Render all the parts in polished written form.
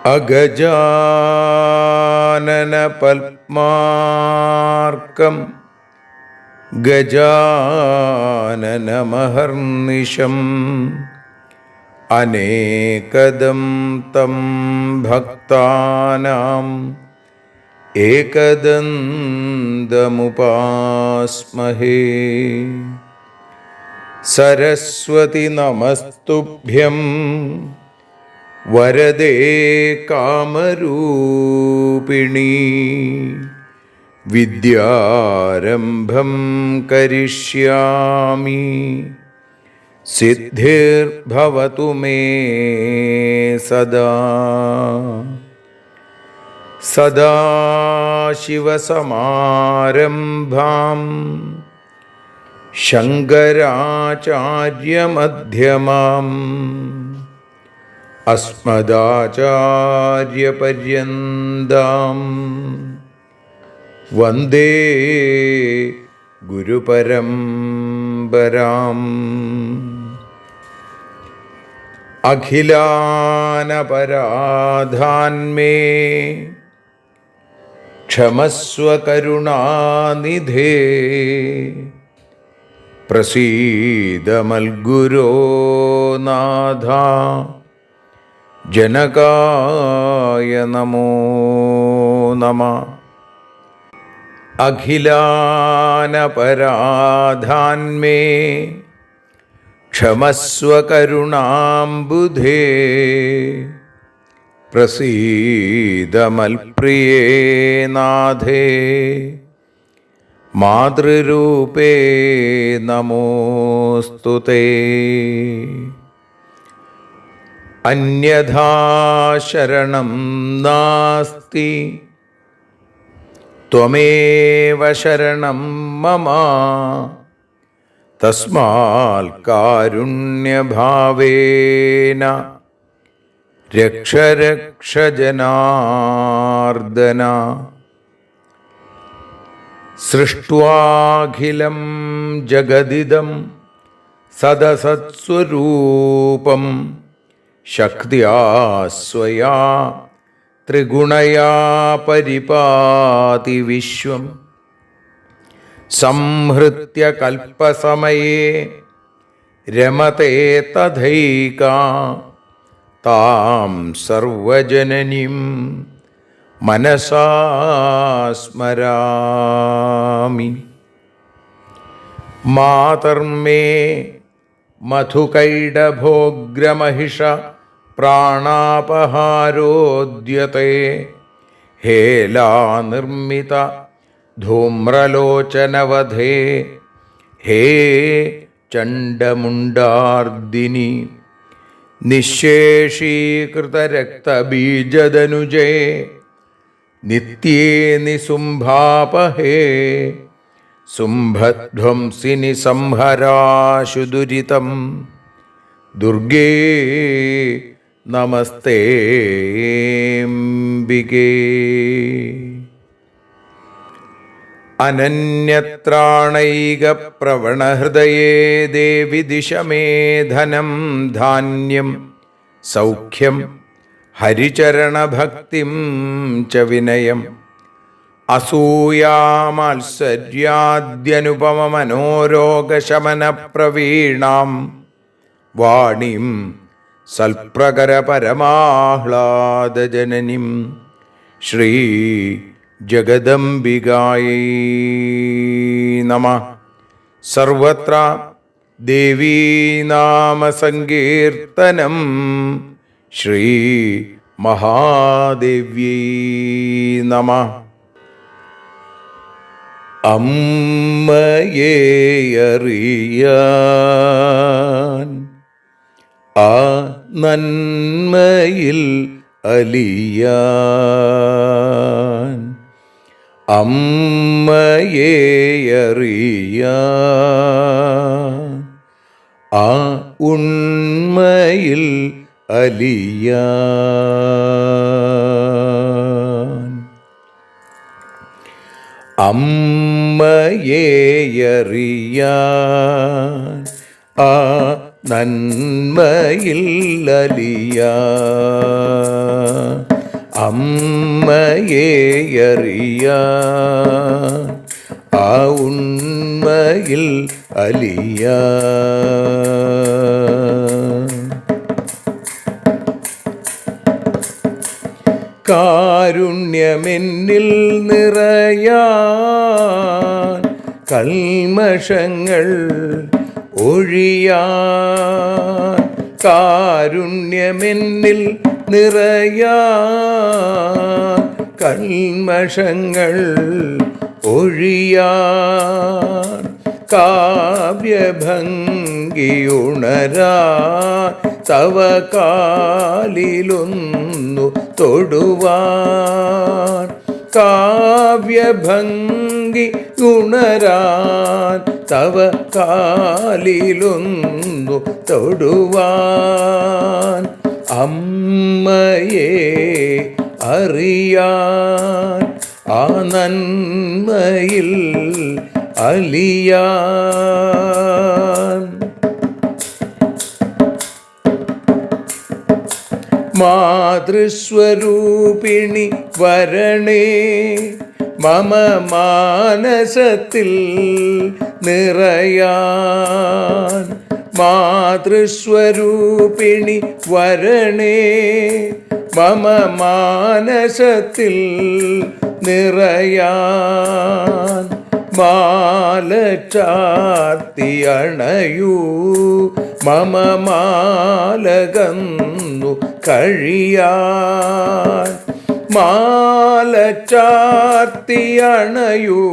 അഗജാനന പത്മാർക്കം ഗജാനനമഹർനിശം അനേകദം തം ഭക്താനാം ഏകദന്തമുപാസ്മഹേ. സരസ്വതി നമസ്തുഭ്യം വരദേ കാമരൂപിണി. വിദ്യാരംഭം കരിഷ്യാമി സിദ്ധിർഭവതു മേ സദാ. സദാശിവസമാരംഭാം ശങ്കരാചാര്യമധ്യമാം അസ്മദാചാര്യപര്യന്താം വന്ദേ ഗുരുപരമ്പരാം. അഖിലാനപരാധാന്മേ ക്ഷമസ്വ കരുണാനിധേ. പ്രസീദ മൽഗുരോ നാഥ ജനകായ നമോ നമഃ. അഖിലാനപരാധാന്മേ ക്ഷമസ്വ കരുണാംബുധേ. പ്രസീദ മൽപ്രിയേ നാഥേ മാതൃരൂപേ നമോസ്തുതേ. അന്യഥാ ശരണം നാസ്തി ത്വമേവ ശരണം മമ. തസ്മാൽ കാരുണ്യഭാവേന രക്ഷ രക്ഷ ജനാർദ്ദന. സൃഷ്ട്വാഖിലം ജഗദിദം സദസത്സ്വരൂപം ശക്തിയാ സ്വയാ ത്രിഗുണയാ പരിപാതി വിശ്വം. സംഹൃത്യ കൽപ്പസമയേ രമതേ തഥൈകാ. താം സർവജനനീം മനസാ സ്മരാമി. മാതർമേ മധുകൈടഭോഗ്രമഹിഷ പ്രാണാപഹാരോദ്യത്തെ. ഹേലാനിർമ്മിത ധൂമ്രലോചനവധേ. ഹേ ചണ്ഡമുണ്ഡാർദിനി. നിശേഷീകൃതരക്തബീജദനുജേ നിത്യേ നിസുംഭാപഹേ. സുംഭധ്വംസിനി സംഹരാശു ദുരിതം. ദുർഗേ നമസ്തേംബികേ. അനന്യത്രാണൈകപ്രവണഹൃദയേ ദേവി ദിശ മേ ധനം ധാന്യം സൗഖ്യം ഹരിചരണഭക്തിം ച വിനയം. അസൂയാമാത്സര്യാദ്യനുപമമനോരോഗശമനപ്രവീണാം വാണീം സൽപ്രകരപരമാഹ്ലാദജനനീം ശ്രീ ജഗദംബികായൈ നമഃ. സർവത്ര ദേവീനാമസങ്കീർത്തനം ശ്രീ മഹാദേവ്യൈ നമഃ. അമ്മയെ അറിയാൻ ആ നന്മയിൽ അലിയാൻ, അമ്മയെ അറിയാൻ ആ ഉണ്മയിൽ അലിയാൻ, അമ്മയെ അറിയാൻ ആ നന്മയിൽ അലിയാൻ, അമ്മയെ അറിയാൻ ആ ഉണ്മയിൽ അലിയാൻ. കാരുണ്യമെന്നിൽ നിറയാൻ, കൽമഷങ്ങൾ ഒഴിയാൻ, കാരുണ്യമെന്നിൽ നിറയാൻ, കൽമഷങ്ങൾ ഒഴിയാൻ, കാവ്യഭംഗിയുണരാൻ തവ കാലിലൊന്നു തൊടുവാൻ, കാവ്യഭംഗി ഉണരാൻ തവ കാലിലൊന്നു തൊടുവാൻ, അമ്മയെ അറിയാൻ ആ നന്മയിൽ അലിയാൻ. മാതൃസ്വരൂപിണി വരണേ മമ മാനസത്തിൽ നിറയാൻ, മാതൃസ്വരൂപിണി വരണേ മമ മാനസത്തിൽ നിറയാൻ, മാല ചാർത്തി അണയൂ മമ മാലകന്നു കഴിയാൻ, മാല ചാർത്തി അണയൂ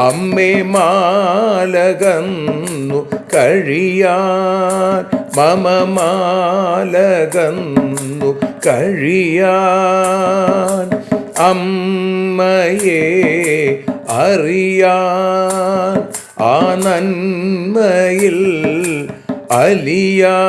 അമ്മേ മാലകന്നു കഴിയാൻ, മമ മാലകന്നു കഴിയാൻ, അമ്മയെ അറിയാൻ ആ നന്മയിൽ അലിയാൻ.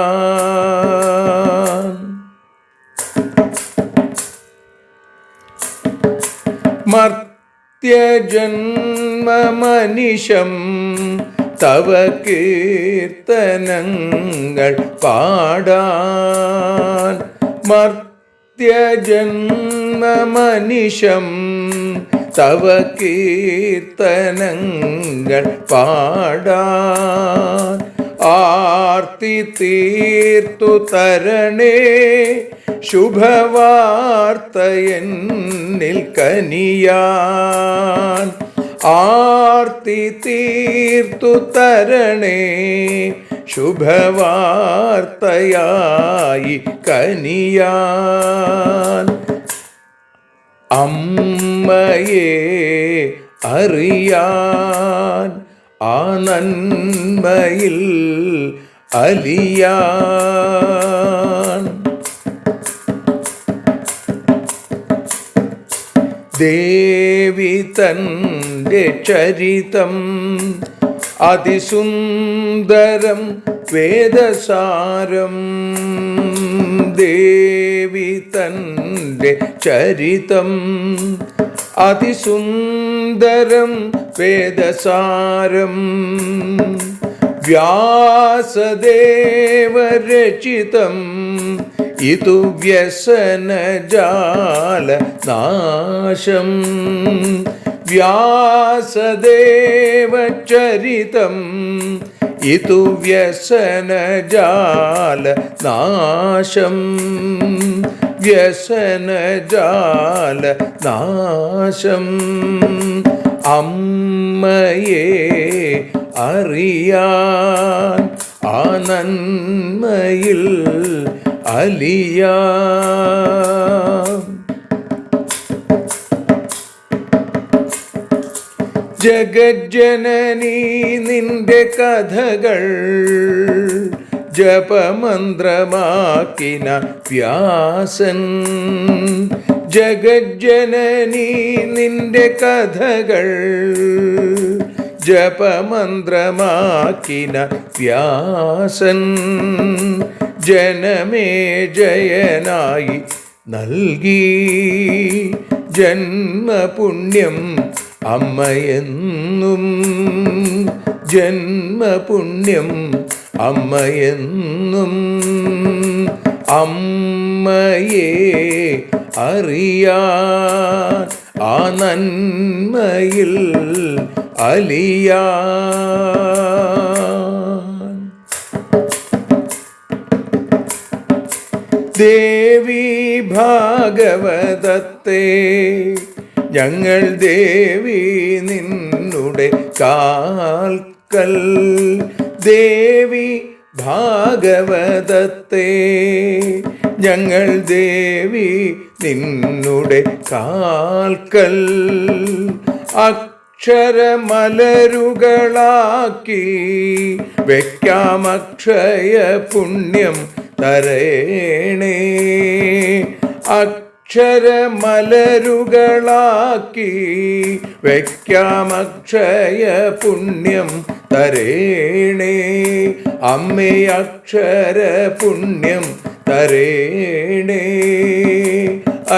മർത്യജന്മമനിശം തവ കീർത്തനങ്ങൾ പാടാൻ, മർത്യജന്മമനിശം തവ കീർത്തനങ്ങൾ പാടാൻ, ആർത്തി തീർത്തു തരണേ ശുഭവാർത്തയെന്നിൽ കനിയാൻ, ആർത്തി തീർത്തു തരണേ ശുഭവാർത്തയായി കനിയാൻ, അമ്മയെ അറിയാൻ ആ നന്മയിൽ അലിയാൻ. ദേവി തൻ്റെ ചരിതം അതിസുന്ദരം വേദസാരം, ദേവി തൻ്റെ ചരിതം അതിസുന്ദരം വേദസാരം, വ്യാസദേവരചിതം ഇതു വ്യസനജാല നാശം, വ്യാസദേവചരിതം ഇതു വ്യസനജാല നാശം, വ്യസനജാല നാശം, അമ്മയെ അറിയാൻ ആ നന്മയിൽ അലിയാൻ. ജഗജ്ജനനീ നിന്റെ കഥകൾ ജപമന്ത്രമാക്കിന വ്യാസൻ. ജഗജ്ജനനീ നിന്റെ കഥകൾ ജപമന്ത്രമാക്കിന വ്യാസൻ. ജനമേ ജയനായി നൽകി ജന്മപുണ്യം അമ്മയെന്നും. ജന്മപുണ്യം അമ്മയെന്നും. അമ്മയെ അറിയാൻ ആ നന്മയിൽ അലിയാൻ. ദേവി ഭാഗവതത്തെ ഞങ്ങൾ ദേവി നിന്നുടെ കാൽക്കൽ. ദേവി ഭാഗവതത്തെ ഞങ്ങൾ ദേവി നിന്നുടെ കാൽക്കൽ. അക്ഷരമലരുകളാക്കി വയ്ക്കാം അക്ഷയ പുണ്യം തരേണേ. അക്ഷരമലരുകളാക്കി വയ്ക്കാം അക്ഷയ പുണ്യം തരേണേ. അമ്മേ അക്ഷര പുണ്യം തരേണേ.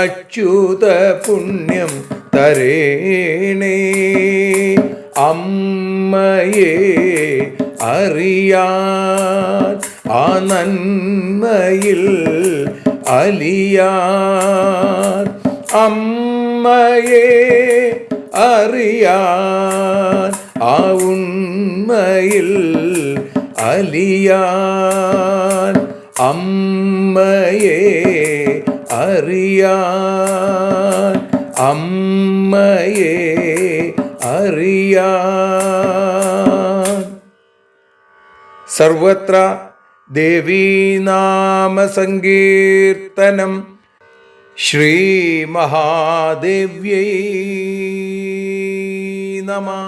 അച്യുത പുണ്യം തരേണേ. അമ്മയെ അറിയാൻ ആ നന്മയിൽ അലിയാൻ. അമ്മയെ അറിയാൻ ആ ഉണ്മയിൽ അലിയാൻ. അമ്മയെ അറിയാൻ. അമ്മയെ അറിയാൻ. സർവത്ര ദേവീനാമസങ്കീർത്തനം. ശ്രീ മഹാദേവ്യൈ നമഃ.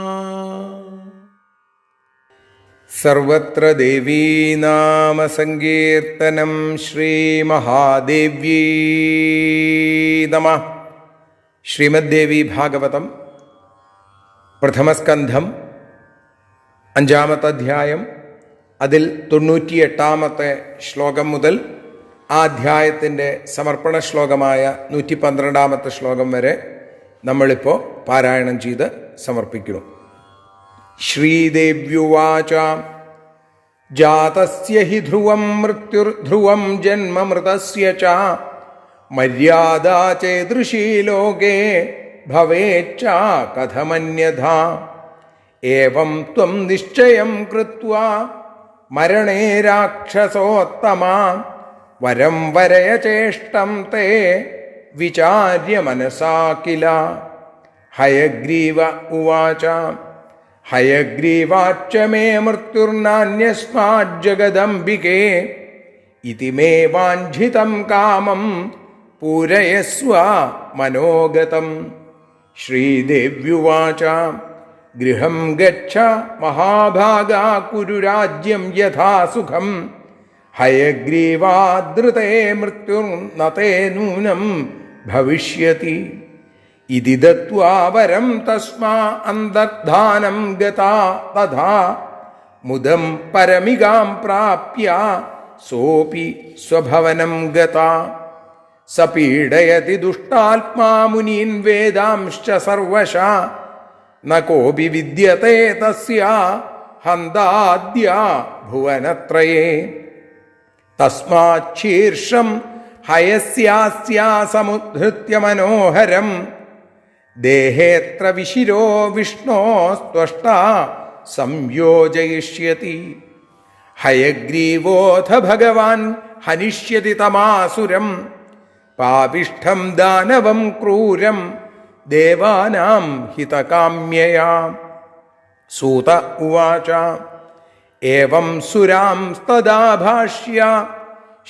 സർവത്ര ദേവീനാമസങ്കീർത്തനം. ശ്രീ മഹാദേവ്യൈ നമഃ. ശ്രീമദ്ദേവി ഭാഗവതം പ്രഥമസ്കന്ധം 5-ാമത്തെ അധ്യായം. അതിൽ 98-ാമത്തെ ശ്ലോകം മുതൽ ആ അധ്യായത്തിൻ്റെ സമർപ്പണ ശ്ലോകമായ 112-ാമത്തെ ശ്ലോകം വരെ നമ്മളിപ്പോൾ പാരായണം ചെയ്ത് സമർപ്പിക്കുന്നു. ശ്രീദേവ്യുവാച ജാതസ്യ ഹി ധ്രുവം മൃത്യുർധ്രുവം ജന്മമൃതസ്യ ച മര്യാദാ ചേദൃശീ ലോകേ ഭവേച്ഛ കഥമന്യഥാ. ഏവം ത്വം നിശ്ചയം കൃത്വാ മരണേ രാക്ഷസോത്തമാ വരം വരയ ചേഷ്ടം തേ വിചാര്യ മനസാ കില. ഹയഗ്രീവ ഉവാച ഹയഗ്രീവാച്ച മേ മൃത്യുർനാന്യസ്മാജ്ജഗദംബികേ ഇതി മേ വാഞ്ഛിതം കാമം പൂരയസ്വ മനോഗതം. ശ്രീദേവ്യുവാച ഗൃഹം ഗച്ഛ മഹാഭാഗാ കുരു രാജ്യം യഥാ സുഖം. ഹയഗ്രീവാദൃതേ മൃത്യുർനതേ നൂനം ഭവിഷ്യതി. ഇതി ദത്വാ വരം തസ്മാ അന്തർധാനം ഗതാ തഥാ മുദം പരമികാം പ്രാപ്യ സോപി സ്വഭവനം ഗതാ. സപീഡയതി ദുഷ്ടാത്മാ മുനീൻ വേദാംശ്ച സർവശാ ന കോപി വിദ്യത്തെ തസ്യ ഹന്താദ്യ ഭുവനത്രയേ. തസ്മാത് ശീർഷം ഹയസ്യാസ്യാ സമുദ്ധൃത്യ മനോഹരം ദേഹേത്ര വിശിരോ വിഷ്ണോസ്ത്വഷ്ടാ സംയോജയിഷ്യതി. ഹയഗ്രീവോऽഥ ഭഗവാൻ ഹനിഷ്യതി തമാസുരം പാപിഷ്ഠം ദാനവം ക്രൂരം ദേവാനാം ഹിതകാമ്യയാ. സൂത ഉവാച ഏവം സുരാംസ്തദാ ഭാഷ്യ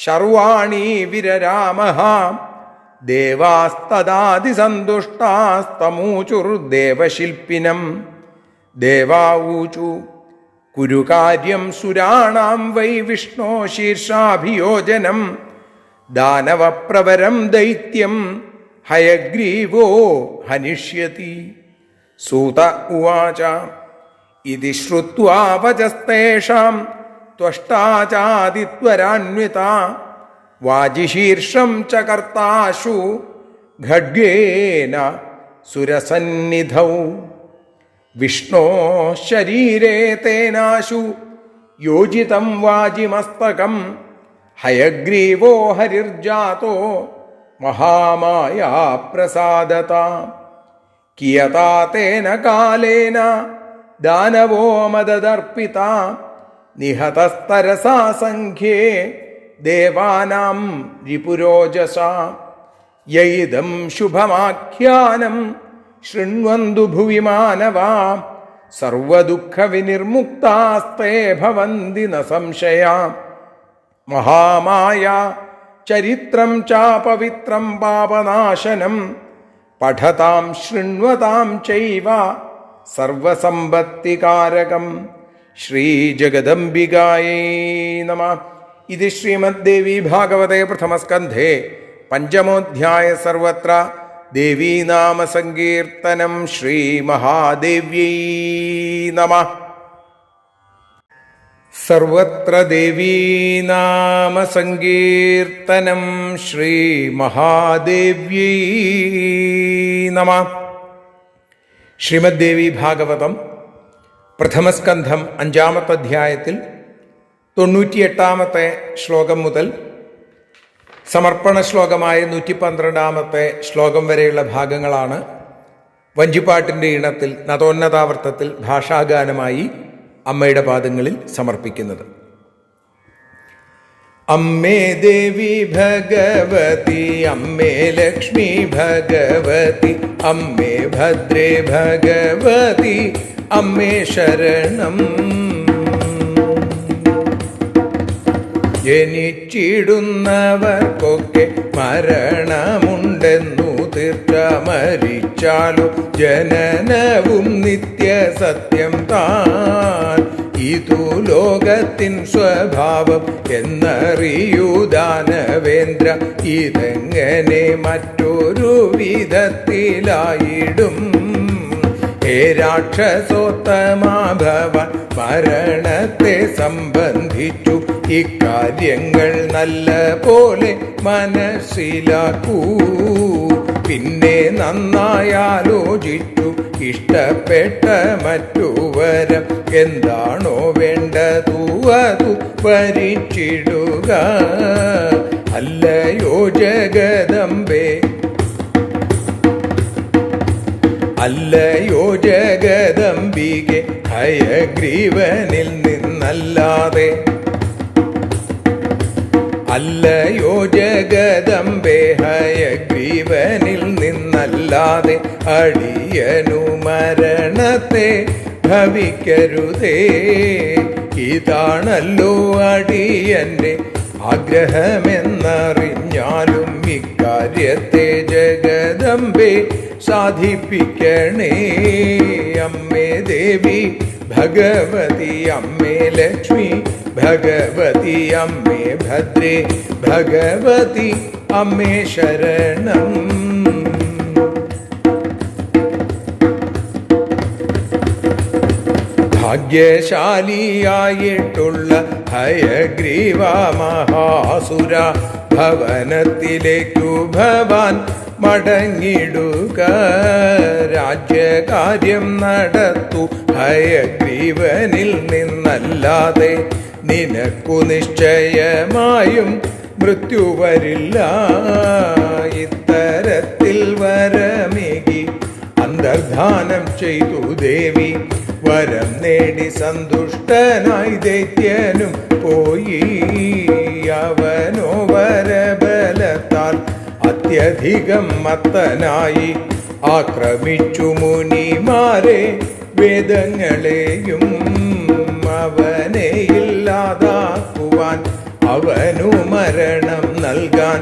ശർവാണി വിരരാമഃ. ദേവാസ്തദാതിസന്തുഷ്ടാസ്തമൂചുർദേവശില്പിനം ദേവാവൂചു കുരുകാര്യം സുരാണാം വൈ വിഷ്ണോ ശീർഷാഭിയോജനം ദാനവപ്രവരം ദൈത്യം ഹയഗ്രീവോ ഹനിഷ്യതി. സൂത ഉവാച ഇതി ശ്രുത്വാ വചസ്തേഷാം ത്വഷ്ടാചാദിത്വരാന്വിതാ വാജിശീർഷം ച കർത്താശു ഖഡ്ഗേന സുരസന്നിധൗ. വിഷ്ണോ ശരീരേ തേനാശു യോജിതം വാജിമസ്തകം ഹയഗ്രീവോ ഹരിർജാതോ മഹാമായാ പ്രസാദത. കിയതാ തേന കാലേന ദാനവോ മദദർപ്പിത നിഹതസ്തരസാ സംഖ്യേ ദേവാനാം രിപുരോജസാ. യൈദം ശുഭമാഖ്യാനം ശൃണ്വന്തു ഭുവി മാനവാ സർവദുഃഖവിനിർമുക്താസ്തേ ഭവന്തി ന സംശയാ. മഹാമായ ചരിത്രം ചാപവിത്രം പാപനാശനം പഠതാം ശൃണ്വതാം ചൈവ സർവസമ്പത്തികാരകം. ശ്രീജഗദംബികായൈ നമഃ. ഇത് ശ്രീമദ്ദേവി ഭാഗവതേ പ്രഥമസ്കന്ധേ പഞ്ചമോധ്യായ സർവത്ര ദേവീനാമസങ്കീർത്തനം. ശ്രീമഹാദേവ്യൈ നമഃ. സർവത്ര ദേവീനാമസങ്കീർത്തനം. ശ്രീമഹാദേവ്യൈ നമഃ. ശ്രീമദ്ദേവി ഭാഗവതം പ്രഥമസ്കന്ധം 5-ാമത്തെ അധ്യായത്തിൽ 98-ാമത്തെ ശ്ലോകം മുതൽ സമർപ്പണ ശ്ലോകമായ 112-ാമത്തെ ശ്ലോകം വരെയുള്ള ഭാഗങ്ങളാണ് വഞ്ചിപ്പാട്ടിൻ്റെ ഈണത്തിൽ നതോന്നതാവർത്തത്തിൽ ഭാഷാഗാനമായി അമ്മയുടെ പാദങ്ങളിൽ സമർപ്പിക്കുന്നത്. അമ്മേ ദേവി ഭഗവതി, അമ്മേ ലക്ഷ്മി ഭഗവതി, അമ്മേ ഭദ്രേ ഭഗവതി, അമ്മേ ശരണം. ജനിച്ചിടുന്നവർക്കൊക്കെ മരണമുണ്ടെന്നു തീർച്ച, മരിച്ചാലോ ജനനവും നിത്യസത്യം താൻ. ഇതു ലോകത്തിൻ സ്വഭാവം എന്നറിയൂ ദാനവേന്ദ്ര, ഇതെങ്ങനെ മറ്റൊരു വിധത്തിലായിടും. ഹേ രാക്ഷസോത്തമാ ഭവാൻ മരണത്തെ സംബന്ധിച്ചു ഇക്കാര്യങ്ങൾ നല്ല പോലെ മനസ്സിലാക്കൂ. പിന്നെ നന്നായാലോചിച്ചു ഇഷ്ടപ്പെട്ട മറ്റു വരം എന്താണോ വേണ്ടതു അതു ഭരിച്ചിടുക. അല്ലയോ ജഗദംബേ, അല്ലയോ ജഗദംബികെ, ഹയഗ്രീവനിൽ നിന്നല്ലാതെ, അല്ലയോ ജഗദംബേ, ഹയഗ്രീവനിൽ നിന്നല്ലാതെ അടിയനു മരണത്തെ ഭവിക്കരുതേ. ഇതാണല്ലോ അടിയന്റെ ആഗ്രഹമെന്നറിഞ്ഞാലും ഇക്കാര്യത്തെ ജഗദംബേ സാധിപ്പിക്കണേ. അമ്മേ ദേവി ഭഗവതി, അമ്മേ ലക്ഷ്മി ഭഗവതി, അമ്മേ ഭദ്രേ ഭഗവതി, അമ്മേ ശരണം. ഭാഗ്യശാലിയായിട്ടുള്ള ഹയഗ്രീവ മഹാസുര, ഭവനത്തിലേക്കു ഭവാൻ മടങ്ങിടുക. രാജ്യകാര്യം നടത്തു ഹയഗ്രീവനിൽ നിന്നല്ലാതെ നിനക്കു നിശ്ചയമായും മൃത്യു വരില്ല. ഇത്തരത്തിൽ വരമേകി അന്തർധാനം ചെയ്തു ദേവി, വരം നേടി സന്തുഷ്ടനായി ദൈത്യനും പോയി. അവനോ വരബലത്താൽ അത്യധികം മത്തനായി ആക്രമിച്ചു മുനിമാരെ വേദങ്ങളെയും. അവനെ ഇല്ലാതാക്കുവാൻ, അവനു മരണം നൽകാൻ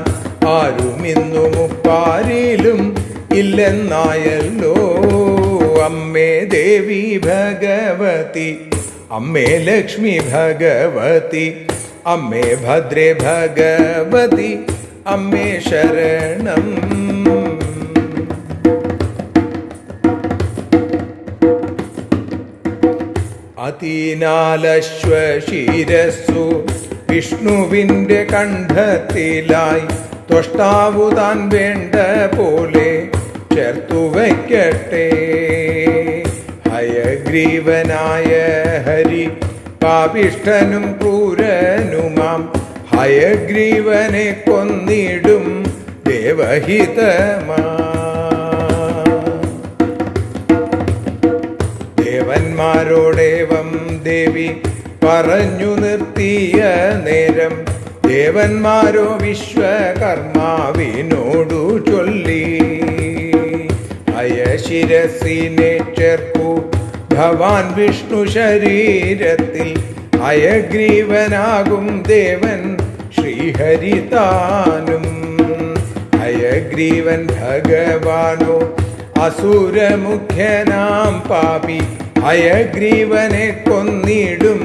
ആരുമിന്നു മുപ്പാരിലും ഇല്ലെന്നായല്ലോ. അമ്മേ ദേവി ഭഗവതി, അമ്മേ ലക്ഷ്മി ഭഗവതി, അമ്മേ ഭദ്രേ ഭഗവതി, അമ്മേ ശരണം. അതിനാലശ്വശിരസ്സു വിഷ്ണുവിൻ്റെ കണ്ഠത്തിലായി ത്വഷ്ടാവു താൻ വേണ്ട പോലെ ചേർത്തു വയ്ക്കട്ടെ. ഹയഗ്രീവനായ ഹരി പാപിഷ്ഠനും ക്രൂരനുമാം ഹയഗ്രീവനെ കൊന്നിടും ദേവഹിതമാ. ദേവന്മാരോടേവം ദേവി പറഞ്ഞു നിർത്തിയ നേരം ദേവന്മാരോ വിശ്വകർമാവിനോടു ചൊല്ലി, ഹയശിരസിനെ ചേർക്കൂ ഭവാൻ വിഷ്ണു ശരീരത്തിൽ, ഹയഗ്രീവനാകും ദേവൻ ശ്രീഹരിതാനും. ഹയഗ്രീവൻ ഭഗവാനോ അസുരമുഖ്യനാം പാപി, ഹയഗ്രീവനെ കൊന്നിടും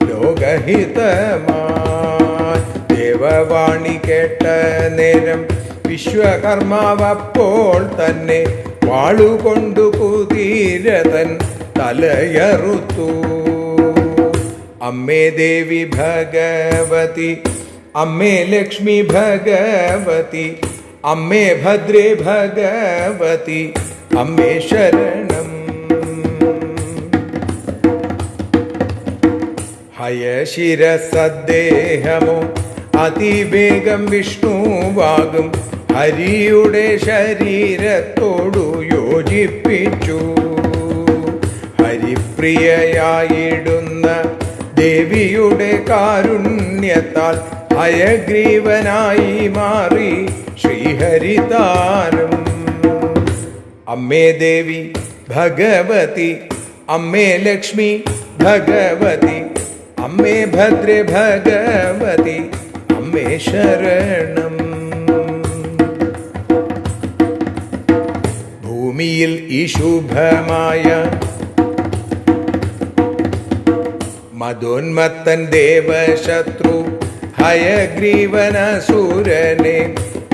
ലോകഹിതമായി. ദേവവാണി കേട്ട നേരം വിശ്വകർമാവപ്പോൾ തന്നെ വാളുകൊണ്ടു കുതിരതൻ തലയറുത്തു. അമ്മേ ദേവി ഭഗവതി, അമ്മേ ലക്ഷ്മി ഭഗവതി, അമ്മേ ഭദ്രേ ഭഗവതി, അമ്മേ ശരണം. ഹയശിരസദ്ദേഹമോ അതിവേഗം വിഷ്ണുവാകും ഹരിയുടെ ശരീരത്തോടു യോജിപ്പിച്ചു. ഹരിപ്രിയയായിടുന്ന ദേവിയുടെ കാരുണ്യത്താൽ ഹയഗ്രീവനായി മാറി ശ്രീഹരിതാനും. അമ്മേ ദേവി ഭഗവതി, അമ്മേ ലക്ഷ്മി ഭഗവതി, അമ്മേ ഭദ്രേ ഭഗവതി, അമ്മേ ശരണം. ഭൂമിയിൽ ഈ ശുഭമായ മതോന്മത്തൻ ദേവശത്രു ഹയഗ്രീവനസുരനെ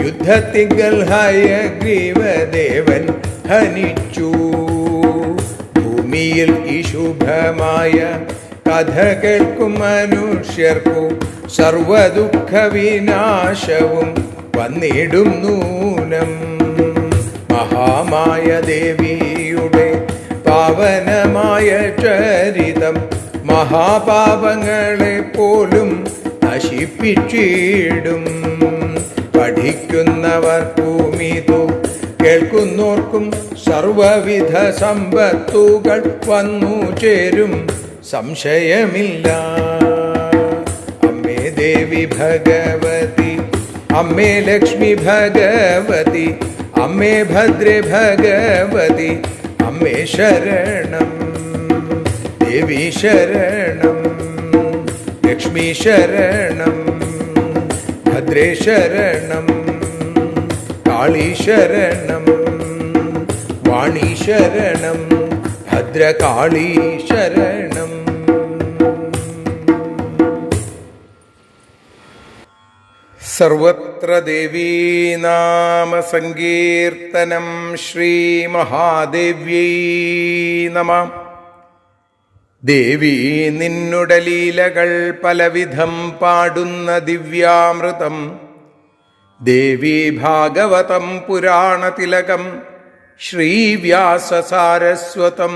യുദ്ധത്തിങ്കൽ ഹയഗ്രീവദേവൻ ഹനിച്ചു. ഭൂമിയിൽ ഈ ശുഭമായ കഥ കേൾക്കും മനുഷ്യർക്കു സർവദുഃഖ വിനാശവും വന്നിടും നൂനം. മഹാമായ ദേവിയുടെ പാവനമായ ചരിതം മഹാപാപങ്ങളെ പോലും നശിപ്പിച്ചിടും. പഠിക്കുന്നവർക്കുമിതു കേൾക്കുന്നോർക്കും സർവവിധ സമ്പത്തുകൾ വന്നു ചേരും സംശയമില്ല. അമ്മേ ദേവി ഭഗവതി, അമ്മേ ലക്ഷ്മി ഭഗവതി, അമ്മേ ഭദ്രേ ഭഗവതി, അമ്മേ ശരണം. ദേവി ശരണം, ലക്ഷ്മി ശരണം, ഭദ്രേ ശരണം, കാളി ശരണം, വാണി ശരണം, ഭദ്രകാളി ശരണം. സർവത്ര ദേവീനാമ സങ്കീർത്തനം. ശ്രീ മഹാദേവ്യൈ നമഃ. ദേവി നിന്നുടെ ലീലകൾ പലവിധം പാടുന്ന ദിവ്യാമൃതം, ദേവി ഭാഗവതം പുരാണതിലകം ശ്രീവ്യാസസാരസ്വതം.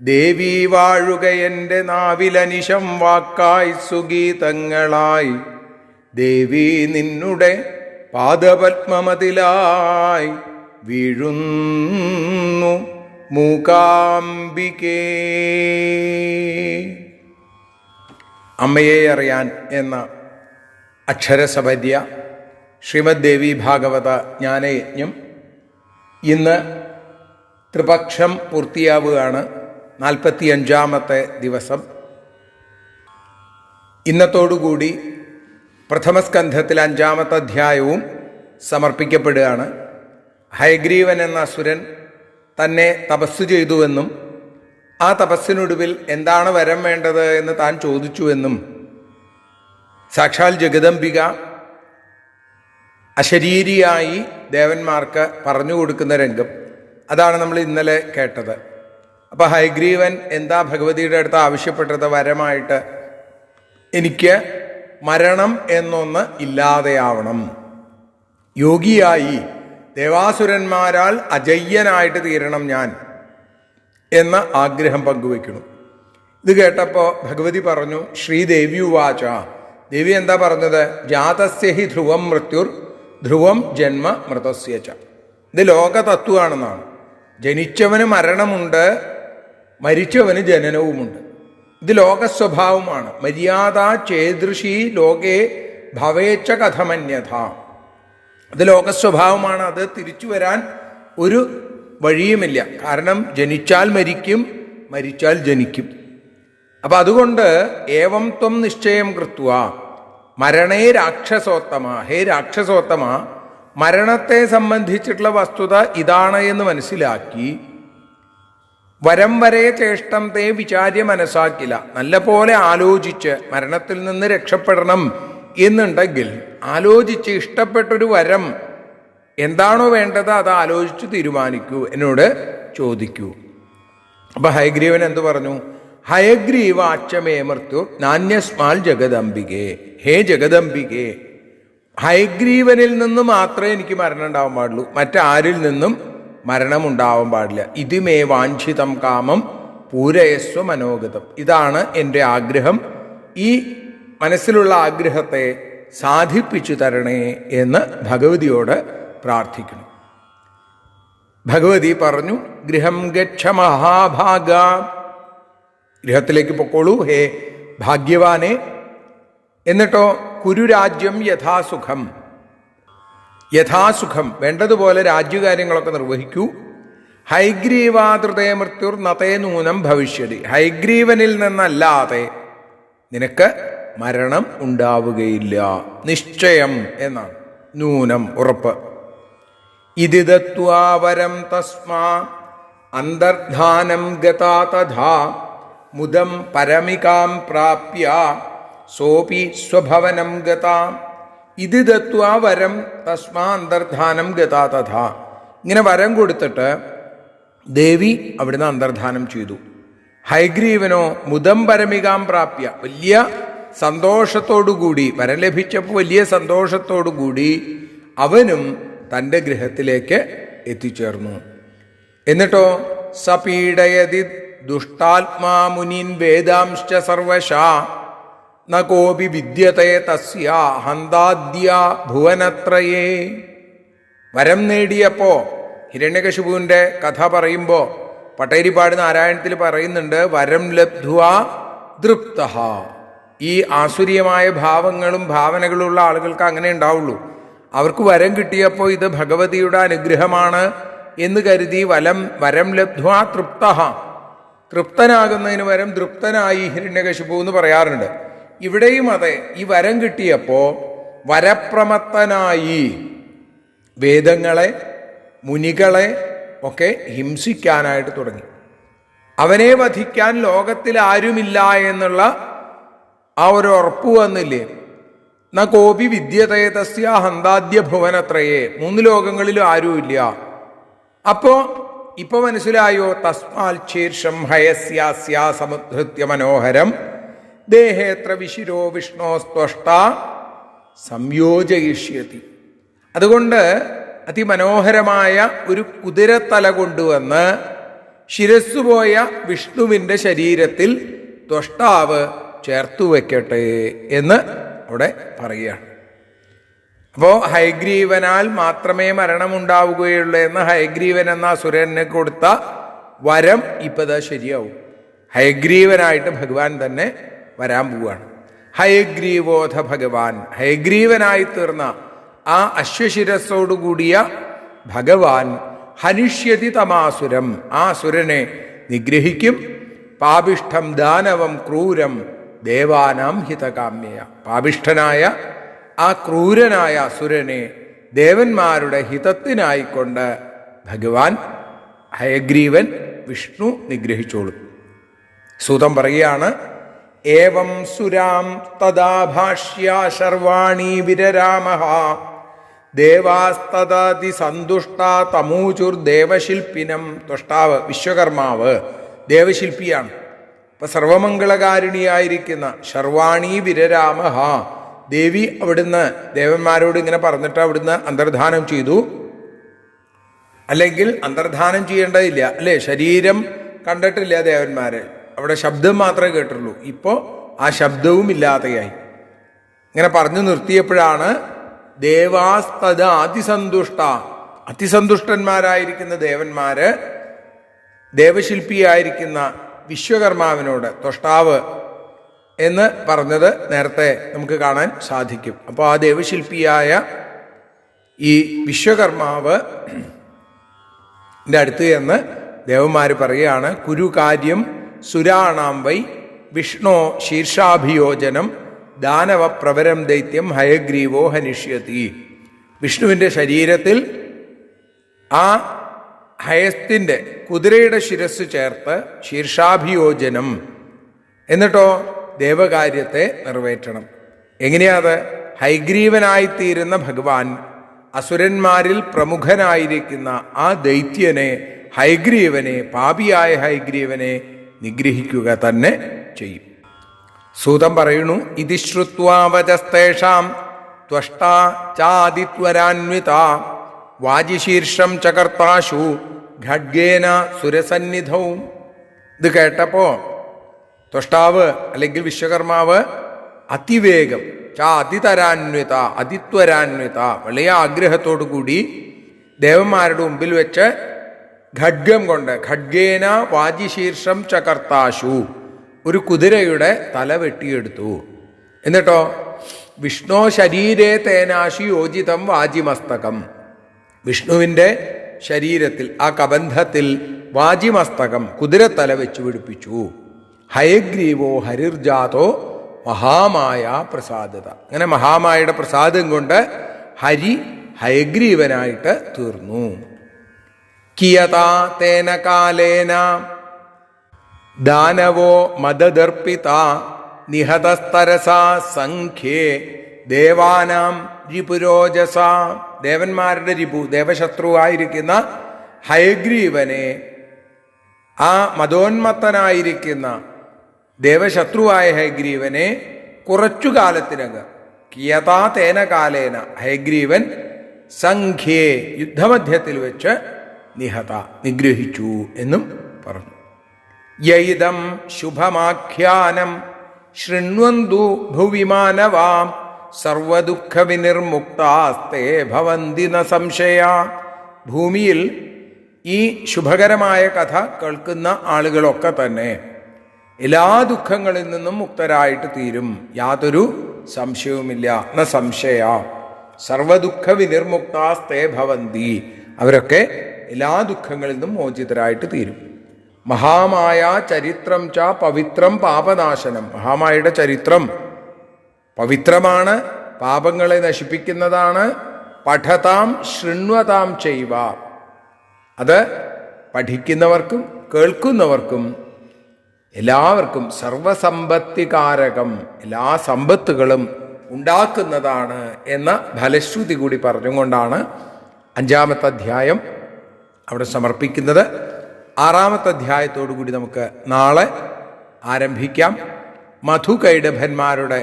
ദേവി വാഴുക എൻ്റെ നാവിലനിശം വാക്കായി സുഗീതങ്ങളായി, ദേവി നിന്നുടെ പാദപത്മമതിലായി വീഴുന്നു മൂകാംബികേ. അമ്മയെ അറിയാൻ എന്ന അക്ഷരസപര്യ ശ്രീമദ് ദേവി ഭാഗവത ജ്ഞാനയജ്ഞം ഇന്ന് ത്രിപക്ഷം പൂർത്തിയാവുകയാണ്. 45-ാമത്തെ ദിവസം. ഇന്നത്തോടുകൂടി പ്രഥമസ്കന്ധത്തിൽ 5-ാമത്തെ അധ്യായവും സമർപ്പിക്കപ്പെടുകയാണ്. ഹയഗ്രീവൻ എന്ന അസുരൻ തന്നെ തപസ് ചെയ്തുവെന്നും ആ തപസ്സിനൊടുവിൽ എന്താണ് വരം വേണ്ടത് എന്ന് താൻ ചോദിച്ചുവെന്നും സാക്ഷാൽ ജഗദംബിക അശരീരിയായി ദേവന്മാർക്ക് പറഞ്ഞു കൊടുക്കുന്ന രംഗം അതാണ് നമ്മൾ ഇന്നലെ കേട്ടത്. അപ്പോൾ ഹയഗ്രീവൻ എന്താ ഭഗവതിയുടെ അടുത്ത് ആവശ്യപ്പെട്ടത് വരമായിട്ട്? എനിക്ക് മരണം എന്നൊന്ന് ഇല്ലാതെയാവണം, യോഗിയായി ദേവാസുരന്മാരാൽ അജയ്യനായിട്ട് തീരണം ഞാൻ എന്ന ആഗ്രഹം പങ്കുവെക്കണം. ഇത് കേട്ടപ്പോൾ ഭഗവതി പറഞ്ഞു, ശ്രീദേവി ഉവാച, ദേവി എന്താ പറഞ്ഞത്? ജാതസ്യ ഹി ധ്രുവം മൃത്യുർ ധ്രുവം ജന്മ മൃതസ്യ ച. ഇത് ലോകതത്വമാണെന്നാണ്. ജനിച്ചവന് മരണമുണ്ട്, മരിച്ചവന് ജനനവുമുണ്ട്. ഇത് ലോകസ്വഭാവമാണ്. മര്യാദ ചേദൃശി ലോകേ ഭവേച്ച കഥമന്യഥ. ഇത് ലോകസ്വഭാവമാണ്. അത് തിരിച്ചു വരാൻ ഒരു വഴിയുമില്ല. കാരണം ജനിച്ചാൽ മരിക്കും, മരിച്ചാൽ ജനിക്കും. അപ്പം അതുകൊണ്ട് ഏവം ത്വം നിശ്ചയം കൃത്വ മരണേ രാക്ഷസോത്തമ, ഹേ രാക്ഷസോത്തമ, മരണത്തെ സംബന്ധിച്ചിട്ടുള്ള വസ്തുത ഇതാണ് എന്ന് മനസ്സിലാക്കി വരം വരെ ചേഷ്ടം തേ വിചാര്യ മനസ്സാക്കില്ല. നല്ല പോലെ ആലോചിച്ച് മരണത്തിൽ നിന്ന് രക്ഷപ്പെടണം എന്നുണ്ടെങ്കിൽ ആലോചിച്ച് ഇഷ്ടപ്പെട്ടൊരു വരം എന്താണോ വേണ്ടത് അത് ആലോചിച്ച് തീരുമാനിക്കൂ, എന്നോട് ചോദിക്കൂ. അപ്പൊ ഹയഗ്രീവൻ എന്തു പറഞ്ഞു? ഹയഗ്രീവ അച്ചമേ മൃത്യു നാന്യസ്മാൽ ജഗദംബികേ, ഹേ ജഗദംബികേ, ഹയഗ്രീവനിൽ നിന്ന് മാത്രമേ എനിക്ക് മരണം ഉണ്ടാവാൻ പാടുള്ളൂ, മറ്റാരിൽ നിന്നും മരണം ഉണ്ടാവാൻ പാടില്ല. ഇതിമേ വാഞ്ചിതം കാമം പൂരയസ്വ മനോഗതം. ഇതാണ് എൻ്റെ ആഗ്രഹം. ഈ മനസ്സിലുള്ള ആഗ്രഹത്തെ സാധിപ്പിച്ചു തരണേ എന്ന് ഭഗവതിയോട് പ്രാർത്ഥിക്കുന്നു. ഭഗവതി പറഞ്ഞു, ഗൃഹം ഗച്ഛ മഹാഭാഗ, ഗൃഹത്തിലേക്ക് പൊക്കോളൂ ഹേ ഭാഗ്യവാനെ. എന്നിട്ടോ കുരുരാജ്യം യഥാസുഖം, യഥാസുഖം വേണ്ടതുപോലെ രാജ്യകാര്യങ്ങളൊക്കെ നിർവഹിക്കൂ. ഹൈഗ്രീവാതൃതേ മൃത്യുർ നതേ നൂനം ഭവിഷ്യതി, ഹൈഗ്രീവനിൽ നിന്നല്ലാതെ നിനക്ക് മരണം ഉണ്ടാവുകയില്ല, നിശ്ചയം എന്നാണ്. നൂനം ഉറപ്പ്. ഇതി ദത്വാ വരം തസ്മാ അന്തർധാനം ഗതാ തഥാ മുദം പരമികാം പ്രാപ്യ സോപി സ്വഭവനം ഗതാ. ഇത് ദത്വാ വരം തസ്മാ അന്തർധാനം ഗതാ തഥാ. ഇങ്ങനെ വരം കൊടുത്തിട്ട് ദേവി അവിടുന്ന് അന്തർധാനം ചെയ്തു. ഹൈഗ്രീവനോ മുദം പരമികാം പ്രാപ്യ, വലിയ സന്തോഷത്തോടുകൂടി, വരം ലഭിച്ചപ്പോൾ വലിയ സന്തോഷത്തോടുകൂടി അവനും തൻ്റെ ഗൃഹത്തിലേക്ക് എത്തിച്ചേർന്നു. എന്നിട്ടോ സപീഡയതി ദുഷ്ടാത്മാ മുനിൻ വേദാംശ്ച സർവശാ ന കോപി വിദ്യതേ തസ്യ ഹന്താദ്യ ഭുവനത്രയേ. വരം നേടിയപ്പോൾ ഹിരണ്യകശിപുവിൻ്റെ കഥ പറയുമ്പോൾ പട്ടേരിപ്പാട് നാരായണത്തിൽ പറയുന്നുണ്ട്, വരം ലബ്ധ്വാ ദൃപ്തഃ. ഈ ആസുരീയമായ ഭാവങ്ങളും ഭാവനകളുള്ള ആളുകൾക്ക് അങ്ങനെ ഉണ്ടാവുള്ളൂ. അവർക്ക് വരം കിട്ടിയപ്പോൾ ഇത് ഭഗവതിയുടെ അനുഗ്രഹമാണ് എന്ന് കരുതി വരം ലബ്ധ്വാ തൃപ്തഃ, തൃപ്തനാകുന്നതിന് വരം തൃപ്തനായി ഹിരണ്യകശിപു എന്ന് പറയാറുണ്ട്. ഇവിടെയും അതെ, ഈ വരം കിട്ടിയപ്പോൾ വരപ്രമത്തനായി വേദങ്ങളെ മുനികളെ ഒക്കെ ഹിംസിക്കാനായിട്ട് തുടങ്ങി. അവനെ വധിക്കാൻ ലോകത്തിൽ ആരുമില്ല എന്നുള്ള ആ ഒരു ഉറപ്പ് വന്നില്ലേ. ന കോപി വിദ്യതേ തസ്യ ഹന്താദ്യ ഭുവനത്രയേ, 3 ലോകങ്ങളിലും ആരുമില്ല. അപ്പോ ഇപ്പൊ മനസ്സിലായോ? തസ്മാൽ ശീർഷം ഹയസ്യാസ്യാ സമുദ്ധൃത്യ മനോഹരം ദേഹേത്ര വിശിരോ വിഷ്ണോസ്ത്വഷ്ട സംയോജയിഷ്യതി. അതുകൊണ്ട് അതിമനോഹരമായ ഒരു കുതിരത്തല കൊണ്ടുവന്ന് ശിരസ്സുപോയ വിഷ്ണുവിൻ്റെ ശരീരത്തിൽ ത്വഷ്ടാവ് ചേർത്തു വയ്ക്കട്ടെ എന്ന് അവിടെ പറയുകയാണ്. അപ്പോൾ ഹയഗ്രീവനാൽ മാത്രമേ മരണമുണ്ടാവുകയുള്ളൂ എന്ന് ഹയഗ്രീവൻ എന്ന അസുരന് കൊടുത്ത വരം ഇപ്പത് ശരിയാവും. ഹയഗ്രീവനായിട്ട് ഭഗവാൻ തന്നെ വരാൻ പോവുകയാണ്. ഹയഗ്രീവോധ ഭഗവാൻ, ഹയഗ്രീവനായി തീർന്ന ആ അശ്വശിരസ്സോടുകൂടിയ ഭഗവാൻ ഹനിഷ്യതി തമാസുരം, ആ അസുരനെ നിഗ്രഹിക്കും. പാപിഷ്ഠം ദാനവം ക്രൂരം ദേവാനാം ഹിതകാമ്യയ, പാപിഷ്ഠനായ ആ ക്രൂരനായ അസുരനെ ദേവന്മാരുടെ ഹിതത്തിനായിക്കൊണ്ട് ഭഗവാൻ ഹയഗ്രീവൻ വിഷ്ണു നിഗ്രഹിച്ചോളും. സൂതം പറയുകയാണ്, ഏവം സുരാം തദാ ഭാഷ്യ ശർവാണി വിരരാമഃ ദേവാസ്തദാതി സന്തുഷ്ട തമൂചുർ ദേവശില്പിനം. ത്വഷ്ടാവ് വിശ്വകർമാവ് ദേവശില്പിയാണ്. ഇപ്പൊ സർവമംഗളകാരിണിയായിരിക്കുന്ന ശർവാണി വിരരാമഃ ദേവി അവിടുന്ന് ദേവന്മാരോട് ഇങ്ങനെ പറഞ്ഞിട്ട് അവിടുന്ന് അന്തർധാനം ചെയ്തു. അല്ലെങ്കിൽ അന്തർധാനം ചെയ്യേണ്ടതില്ല അല്ലേ, ശരീരം കണ്ടിട്ടില്ല ദേവന്മാരെ, അവിടെ ശബ്ദം മാത്രമേ കേട്ടുള്ളൂ. ഇപ്പോൾ ആ ശബ്ദവും ഇല്ലാതെയായി. ഇങ്ങനെ പറഞ്ഞു നിർത്തിയപ്പോഴാണ് ദേവാസ്തദ അതിസന്തുഷ്ട, അതിസന്തുഷ്ടന്മാരായിരിക്കുന്ന ദേവന്മാര് ദേവശില്പിയായിരിക്കുന്ന വിശ്വകർമാവിനോട് ത്വഷ്ടാവ് എന്ന് പറഞ്ഞത് നേരത്തെ നമുക്ക് കാണാൻ സാധിക്കും. അപ്പോൾ ആ ദേവശില്പിയായ ഈ വിശ്വകർമാവ് അടുത്ത് എന്ന് ദേവന്മാർ പറയുകയാണ്, കുരു കാര്യം സുരാണാം വൈ വിഷ്ണോ ശീർഷാഭിയോജനം ദാനവ പ്രവരം ദൈത്യം ഹയഗ്രീവോ ഹനിഷ്യതി. വിഷ്ണുവിൻ്റെ ശരീരത്തിൽ ആ ഹയസ്തിൻ്റെ കുതിരയുടെ ശിരസ് ചേർത്ത് ശീർഷാഭിയോജനം, എന്നിട്ടോ ദേവകാര്യത്തെ നിറവേറ്റണം. എങ്ങനെയാത്? ഹൈഗ്രീവനായിത്തീരുന്ന ഭഗവാൻ അസുരന്മാരിൽ പ്രമുഖനായിരിക്കുന്ന ആ ദൈത്യനെ, ഹൈഗ്രീവനെ, പാപിയായ ഹൈഗ്രീവനെ നിഗ്രഹിക്കുക തന്നെ ചെയ്യും. സൂതം പറയുന്നു, ഇതി ശ്രുത്വാ വചസ്തേഷാം ത്വഷ്ടാ ചാദിത്വരാന്വിത വാജിശീർഷം ചകർത്താശു ഖഡ്ഗേന സുരസന്നിധൗ. ഇത് കേട്ടപ്പോ ത്വഷ്ടാവ് അല്ലെങ്കിൽ വിശ്വകർമാവ് അതിവേഗം അതിതരാന്വിത അതിത്വരാന്വിത വലിയ ആഗ്രഹത്തോടു കൂടി ദേവന്മാരുടെ മുമ്പിൽ വെച്ച് ഖഡ്ഗം കൊണ്ട് ഖഡ്ഗേന വാജിശീർഷം ചകർത്താശു ഒരു കുതിരയുടെ തല വെട്ടിയെടുത്തു. എന്നിട്ടോ വിഷ്ണോ ശരീരേ തേനാശു യോജിതം വാജിമസ്തകം, വിഷ്ണുവിൻ്റെ ശരീരത്തിൽ ആ കബന്ധത്തിൽ വാജിമസ്തകം കുതിരത്തല വെച്ച് പിടിപ്പിച്ചു. ഹയഗ്രീവോ ഹരിർജാതോ മഹാമായ പ്രസാദത. അങ്ങനെ മഹാമായയുടെ പ്രസാദം കൊണ്ട് ഹരി ഹയഗ്രീവനായിട്ട് തീർന്നു. കിയതാ തേന കാലേന ദാനവോ മദദർപ്പിത നിഹതസ്തരസാ സംഖ്യേ ദേവാനാം രിപുരോജസ. ദേവന്മാരുടെ രിപു, ദേവശത്രുവായിരിക്കുന്ന ഹയഗ്രീവനെ, ആ മതോന്മത്തനായിരിക്കുന്ന ദേവശത്രുവായ ഹയഗ്രീവനെ കുറച്ചു കാലത്തിനകം കിയതാ തേന കാലേന ഹയഗ്രീവൻ സംഖ്യേ യുദ്ധമധ്യത്തിൽ വെച്ച് നിഹത നിഗ്രഹിച്ചു എന്നും പറഞ്ഞു. യൈദം ശുഭമാഖ്യാനം ശൃണ്വന്തു ഭുവിമാനവാം സർവദുഃഖ വിനിർമുക്താസ്തേ ഭവന്തി ന സംശയ. ഭൂമിയിൽ ഈ ശുഭകരമായ കഥ കേൾക്കുന്ന ആളുകളൊക്കെ തന്നെ എല്ലാ ദുഃഖങ്ങളിൽ നിന്നും മുക്തരായിട്ട് തീരും, യാതൊരു സംശയവുമില്ല. ന സംശയ സർവദുഃഖ വിനിർമുക്താസ്തേ ഭവന്തി, അവരൊക്കെ എല്ലാ ദുഃഖങ്ങളിൽ നിന്നും മോചിതരായിട്ട് തീരും. മഹാമായ ചരിത്രം ച പവിത്രം പാപനാശനം. മഹാമായയുടെ ചരിത്രം പവിത്രമാണ്, പാപങ്ങളെ നശിപ്പിക്കുന്നതാണ്. പഠതാം ശൃണ്വതാം ചെയ്വ, അത് പഠിക്കുന്നവർക്കും കേൾക്കുന്നവർക്കും എല്ലാവർക്കും സർവസമ്പത്തികാരകം, എല്ലാ സമ്പത്തുകളും ഉണ്ടാക്കുന്നതാണ് എന്ന ഫലശ്രുതി കൂടി പറഞ്ഞുകൊണ്ടാണ് 5-ാമത്തെ അധ്യായം അവിടെ സമർപ്പിക്കുന്നത്. 6-ാമത്തെ അധ്യായത്തോടു കൂടി നമുക്ക് നാളെ ആരംഭിക്കാം. മധുകൈടഭന്മാരുടെ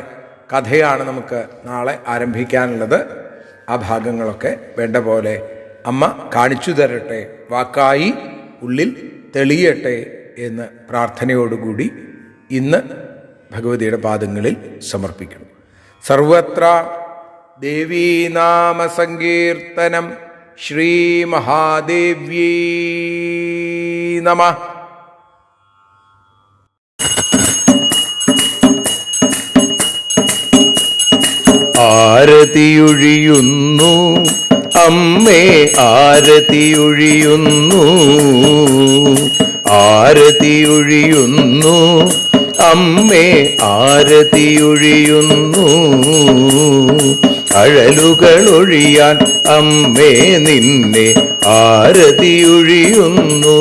കഥയാണ് നമുക്ക് നാളെ ആരംഭിക്കാനുള്ളത്. ആ ഭാഗങ്ങളൊക്കെ വേണ്ട പോലെ അമ്മ കാണിച്ചു തരട്ടെ, വാക്കായി ഉള്ളിൽ തെളിയട്ടെ എന്ന് പ്രാർത്ഥനയോടുകൂടി ഇന്ന് ഭഗവതിയുടെ പാദങ്ങളിൽ സമർപ്പിക്കണം. സർവത്ര ദേവീനാമ സങ്കീർത്തനം. ശ്രീ മഹാദേവ്യൈ നമഃ. ആരതിയൊഴിയുന്നു അമ്മേ, ആരതിയൊഴിയുന്നു, ആരതിയൊഴിയുന്നു അമ്മേ, ആരതിയൊഴിയുന്നു, അഴലുകളൊഴിയാൻ അമ്മേ നിന്നെ ആരതിയൊഴിയുന്നു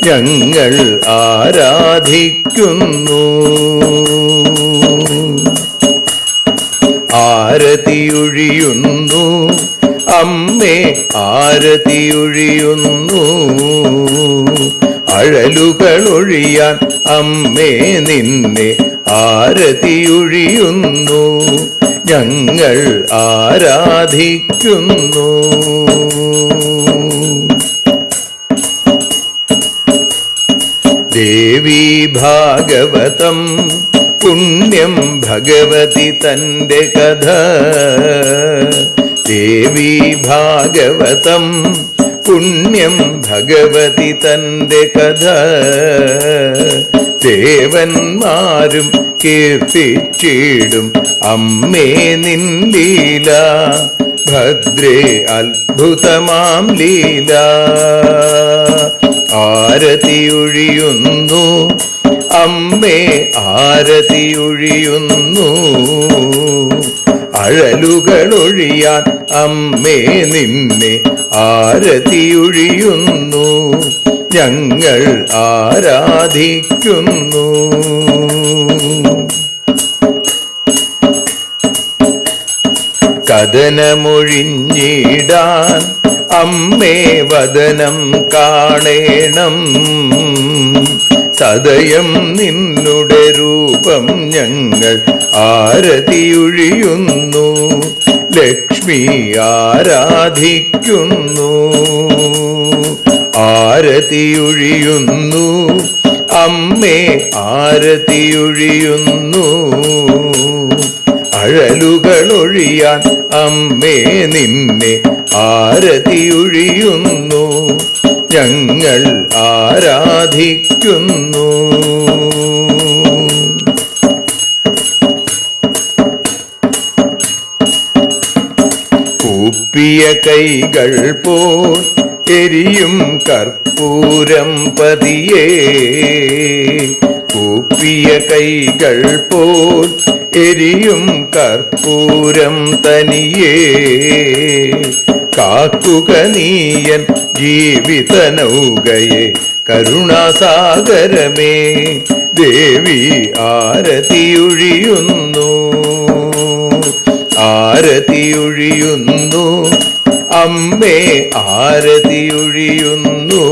ഞങ്ങൾ ആരാധിക്കുന്നു. ആരതിയൊഴിയുന്നു അമ്മേ ആരതിയൊഴിയുന്നു. അഴലുകളൊഴിയാൻ അമ്മേ നിന്നെ ആരതിയൊഴിയുന്നു ഞങ്ങൾ ആരാധിക്കുന്നു. ദേവി ഭാഗവതം പുണ്യം ഭഗവതി തന്റെ കഥ. ദേവി ഭാഗവതം പുണ്യം ഭഗവതി തന്റെ കഥ. ദേവന്മാരും കീർത്തിച്ചിടും അമ്മേ നിൻ ലീല. ഭദ്രേ അത്ഭുതമാം ലീല. ആരതിയൊഴിയുന്നു അമ്മേ ആരതിയൊഴിയുന്നു. അഴലുകളൊഴിയാൻ അമ്മേ നിന്നെ ആരതിയൊഴിയുന്നു ഞങ്ങൾ ആരാധിക്കുന്നു. കഥനമൊഴിഞ്ഞിടാൻ അമ്മേ വദനം കാണേണം. സദയം നിന്നുടെ രൂപം ഞങ്ങൾ ആരതിയൊഴിയുന്നു. ലക്ഷ്മി ആരാധിക്കുന്നു. ആരതിയൊഴിയുന്നു അമ്മേ ആരതിയൊഴിയുന്നു. അഴലുകളൊഴിയാൻ അമ്മേ നിന്നെ ആരതിയൊഴിയുന്നു ഞങ്ങൾ ആരാധിക്കുന്നു. കൂപ്പിയ കൈകൾ പോൽ എരിയും കർപ്പൂരം പതിയേ. കൂപ്പിയ കൈകൾ പോൽ എരിയും കർപ്പൂരം തനിയേ. കാക്കുക നീയൻ ജീവിത നൗകയെ കരുണാസാഗരമേ. ദേവി ആരതിയൊഴിയുന്നു. ആരതിയൊഴിയുന്നു അമ്മേ ആരതിയൊഴിയുന്നു.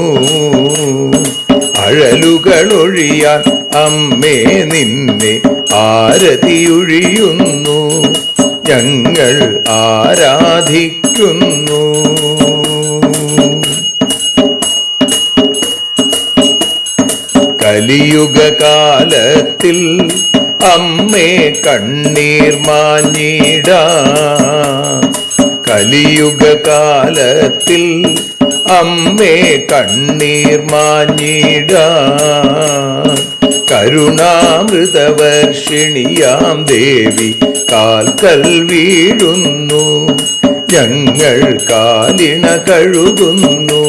അഴലുകളൊഴിയാൻ അമ്മേ നിന്നെ ആരതിയൊഴിയുന്നു ഞങ്ങൾ ആരാധിക്കുന്നു. കലിയുഗകാലത്തിൽ അമ്മേ കണ്ണീർ മാഞ്ഞിടാ. കലിയുഗകാലത്തിൽ അമ്മേ കണ്ണീർ മാഞ്ഞിടാ. കരുണാമൃതവർഷിണിയാം ദേവി കാൽക്കൽ വീഴുന്നു ഞങ്ങൾ കാലിണ കഴുകുന്നു.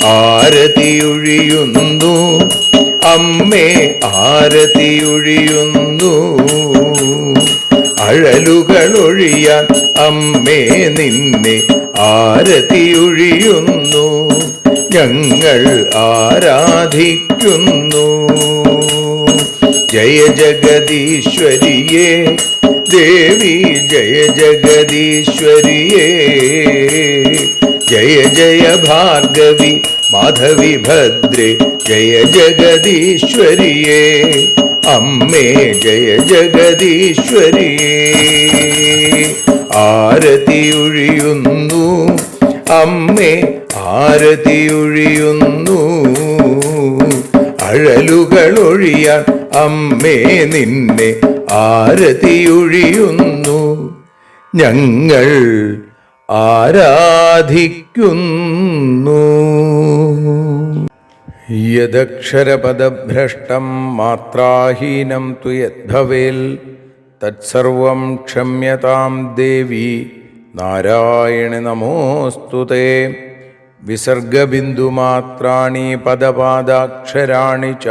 ആരതിയൊഴിയുന്നു അമ്മേ ആരതിയൊഴിയുന്നു. അഴലുകളൊഴിയാൻ അമ്മേ നിന്നെ ആരതിയൊഴിയുന്നു ഞങ്ങൾ ആരാധിക്കുന്നു. ജയ ജഗദീശ്വരിയേ ദേവി ജയ ജഗദീശ്വരിയേ. ജയ ജയ ഭാർഗവി മാധവി ഭദ്രേ ജയ ജഗദീശ്വരിയേ. അമ്മേ ജയ ജഗദീശ്വരിയേ. ആരതിയൊഴിയുന്നു അമ്മേ ആരതിയൊഴിയുന്നു. അഴലുകളൊഴിയാൻ അമ്മേ നിന്നെ ആരതിയൊഴിയുന്നു ഞങ്ങൾ ആരാധിക്കുന്നു. യദക്ഷരപദഭ്രഷ്ടം മാത്രാഹീനം തു യദ്ഭവേൽ തത്സർവം ക്ഷമ്യതാം ദേവി നാരായണി നമോസ്തുതേ. വിസർഗബിന്ദുമാത്രാണി പദപാദാക്ഷരാണി ച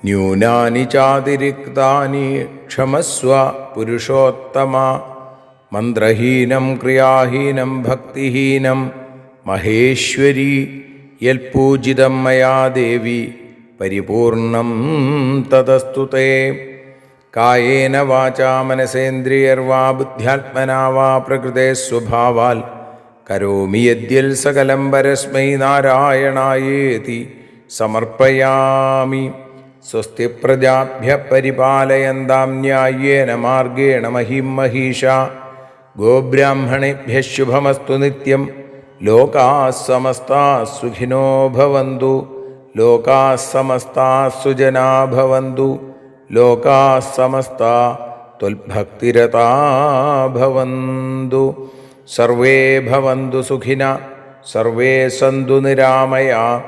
ന്യൂനാനി ചാതിരിക്താനി ക്ഷമസ്വ പുരുഷോത്തമ. മന്ത്രഹീനം ക്രിയാഹീനം ഭക്തിഹീനം മഹേശ്വരി യൽപൂജിതം മയാ ദേവി പരിപൂർണം തതസ്തു തേ. കായേന വാചാ മനസേന്ദ്രിയർവാ ബുദ്ധ്യാത്മനാ വാ പ്രകൃതേ സ്വഭാവാൽ കരോമി യദ്യൽ സകലം പരസ്മൈ നാരായണായേതി സമർപ്പയാമി. സ്വസ്തി പ്രജാഭ്യഃ പരിപാലയന്താം ന്യായേന മാർഗേണ മഹിം മഹീഷാ. ഗോബ്രാഹ്മണേഭ്യഃ ശുഭമസ്തു നിത്യം. ലോകാഃ സമസ്താഃ സുഖിനോ ഭവന്തു. ലോകാഃ സമസ്താഃ സുജനാഃ ഭവന്തു. ലോകാഃ സമസ്താഃ ത്വൽഭക്തിരതാ ഭവന്തു. സർവേ ഭവന്തു സുഖിനഃ. സർവേ സന്തു നിരാമയാ.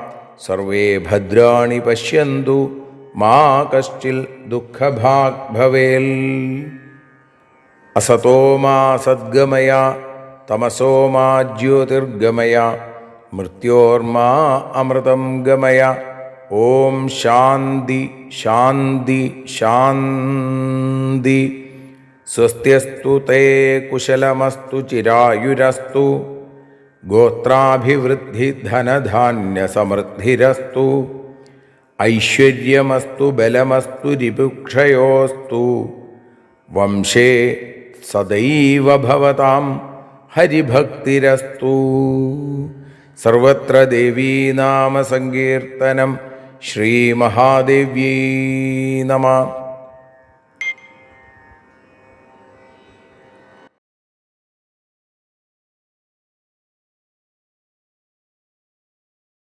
സർവേ ഭദ്രാണി പശ്യന്തു. മാ കശ്ചിൽ ദുഃഖഭാഗ് ഭവേൽ. അസതോ മാ സദ്ഗമയ. തമസോ മാ ജ്യോതിർഗമയ. മൃത്യോർമാ അമൃതം ഗമയ. ഓം ശാന്തി ശാന്തി ശാന്തി. സ്വസ്ത്യസ്തു തേ കുശലമസ്തു ചിരായുരസ്തു. ഗോത്രാഭിവൃദ്ധി ധനധാന്യ സമൃദ്ധിരസ്തു. ഐശ്വര്യമസ്തു ബലമസ്തു രിപുക്ഷയോസ്തു. വംശേ സദൈവ ഭവതാം ഹരിഭക്തിരസ്തു. സർവത്ര ദേവീനാമസങ്കീർത്തനം. ശ്രീമഹാദേവ്യൈ നമഃ.